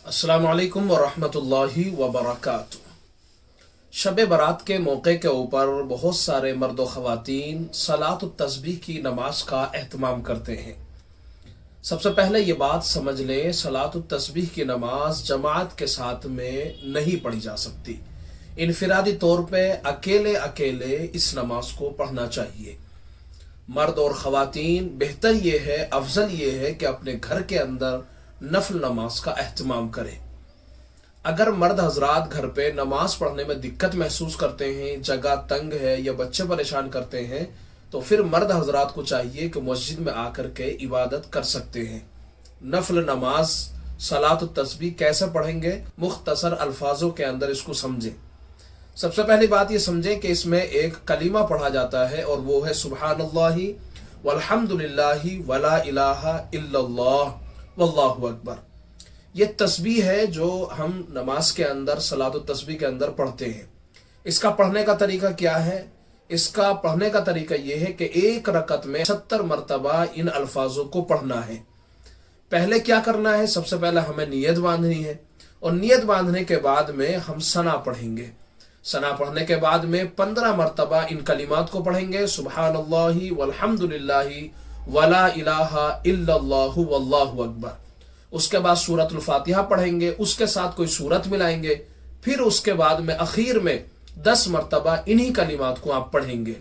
अस्सलामु अलैकुम वरहमतुल्लाहि वबरकातुह। शब बारात के मौके के ऊपर बहुत सारे मर्द व ख़वातीन सलात तस्बीह की नमाज का एहतमाम करते हैं। सबसे पहले ये बात समझ लें, सलात तस्बीह की नमाज जमात के साथ में नहीं पढ़ी जा सकती। इनफिरादी तौर पे अकेले अकेले इस नमाज को पढ़ना चाहिए। मर्द और ख़वातीन बेहतर ये है, अफजल ये है कि अपने घर के अंदर नफल नमाज का एहतमाम करें। अगर मर्द हजरात घर पे नमाज पढ़ने में दिक्कत महसूस करते हैं, जगह तंग है या बच्चे परेशान करते हैं, तो फिर मर्द हजरात को चाहिए कि मस्जिद में आकर के इबादत कर सकते हैं। नफल नमाज सलात तस्बीह कैसे पढ़ेंगे, मुख्तसर अल्फाजों के अंदर इसको समझें। सबसे पहली बात ये समझें कि इसमें एक कलीमा पढ़ा जाता है और वो है सुब्हानल्लाहि वल्हम्दुलिल्लाहि वला इलाहा इल्लल्लाह वल्लाहु अकबर। ये तस्बीह है जो हम नमाज के अंदर सलात तस्बीह के अंदर पढ़ते हैं। इसका पढ़ने का तरीका क्या है? इसका पढ़ने का तरीका यह है कि एक रकत में 70 मरतबा इन अल्फाजों को पढ़ना है। पहले क्या करना है? सबसे पहले हमें नियत बांधनी है और नियत बांधने के बाद में हम सना पढ़ेंगे। सना पढ़ने के बाद में 15 मरतबा इन कलिमात को पढ़ेंगे, सुब्हानल्लाहि वल्हम्दुलिल्लाहि वला इलाहा इल्लल्लाहु वल्लाहु अकबर। उसके बाद सूरतुल फातिहा पढ़ेंगे, उसके साथ कोई सूरत मिलाएंगे, फिर उसके बाद में आखिर में 10 मरतबा इन्हीं कलिमात को आप पढ़ेंगे।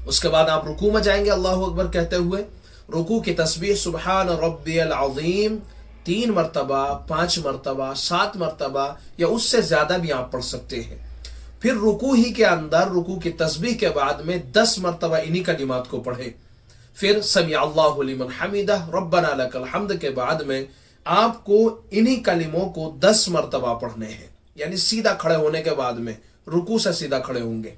उसके बाद आप रुकू में जाएंगे अल्लाहु अकबर कहते हुए। रुकू की तस्बीह सुब्हान रब्बियल अज़ीम 3 मरतबा, 5 मरतबा, 7 मरतबा या उससे ज्यादा भी आप पढ़ सकते हैं। फिर रुकू ही के अंदर रुकू की तस्बीह के बाद में 10 मरतबा इन्हीं कलिमात को पढ़े। फिर समी अल्लाहु लिमन हमीदा रब्बना लकल हम्द के बाद में आपको इन्हीं कलिमों को 10 मरतबा पढ़ने हैं, यानी सीधा खड़े होने के बाद में, रुकू से सीधा खड़े होंगे।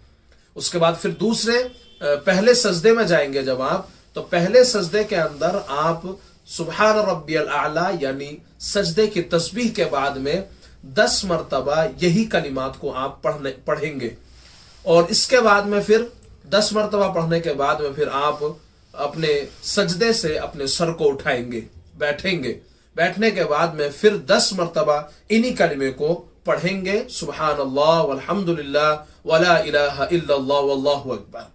उसके बाद फिर दूसरे पहले सजदे में जाएंगे जब आप, तो पहले सजदे के अंदर आप सुब्हान रब्बियल आला यानी सजदे की तस्बीह के बाद में 10 मरतबा यही कलिमात को आप पढ़ेंगे। और इसके बाद में फिर 10 मरतबा पढ़ने के बाद में फिर आप अपने सजदे से अपने सर को उठाएंगे, बैठेंगे। बैठने के बाद में फिर 10 मरतबा इन्हीं कलिमे को पढ़ेंगे, सुब्हानल्लाह वल्हम्दुलिल्लाह वला इलाहा इल्लल्लाह वल्लाहु अकबर,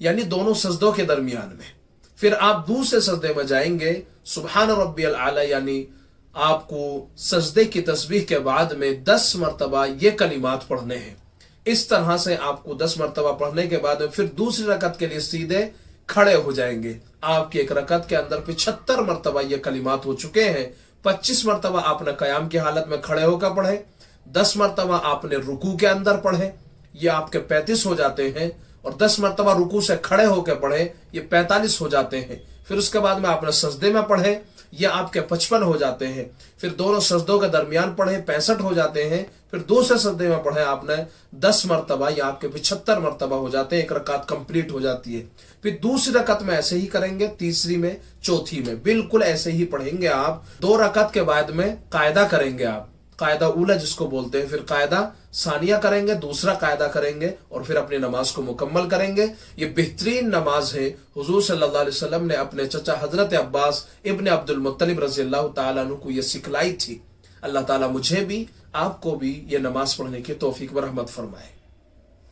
यानी दोनों सजदों के दरमियान में। फिर आप दूसरे सजदे में जाएंगे, सुब्हान रब्बियल आला यानी आपको सजदे की तस्बीह के बाद में 10 मरतबा ये कलिमात पढ़ने हैं। इस तरह से आपको 10 मरतबा पढ़ने के बाद में फिर दूसरी रकत के लिए सीधे खड़े हो जाएंगे। आपकी एक रकत के अंदर 75 मरतबा ये कलिमात हो चुके हैं। 25 मरतबा आपने कयाम की हालत में खड़े होकर पढ़े, 10 मरतबा आपने रुकू के अंदर पढ़े, ये आपके 35 हो जाते हैं। और 10 मरतबा रुकू से खड़े होकर पढ़े, ये 45 हो जाते हैं। फिर उसके बाद में आपने सजदे में पढ़े, ये आपके 55 हो जाते हैं। फिर दोनों सजदों के दरमियान पढ़े, 65 हो जाते हैं। फिर दूसरे सजदे में पढ़े आपने 10 मरतबा, ये आपके 75 मरतबा हो जाते हैं। एक रकात कंप्लीट हो जाती है। फिर दूसरी रकत में ऐसे ही करेंगे, तीसरी में, चौथी में बिल्कुल ऐसे ही पढ़ेंगे आप। 2 रकत के बाद में कायदा करेंगे आप, कायदा उला जिसको बोलते हैं। फिर कायदा सानिया करेंगे, दूसरा कायदा करेंगे और फिर अपनी नमाज को मुकम्मल करेंगे। ये बेहतरीन नमाज है। हुजूर सल्लल्लाहु अलैहि वसल्लम ने अपने चचा हजरत अब्बास इब्न अब्दुल मुत्तलिब रज़ियल्लाहु ताला अन्हु को ये सिखलाई थी। अल्लाह ताला मुझे भी आपको भी ये नमाज पढ़ने की तौफीक व रहमत फरमाए।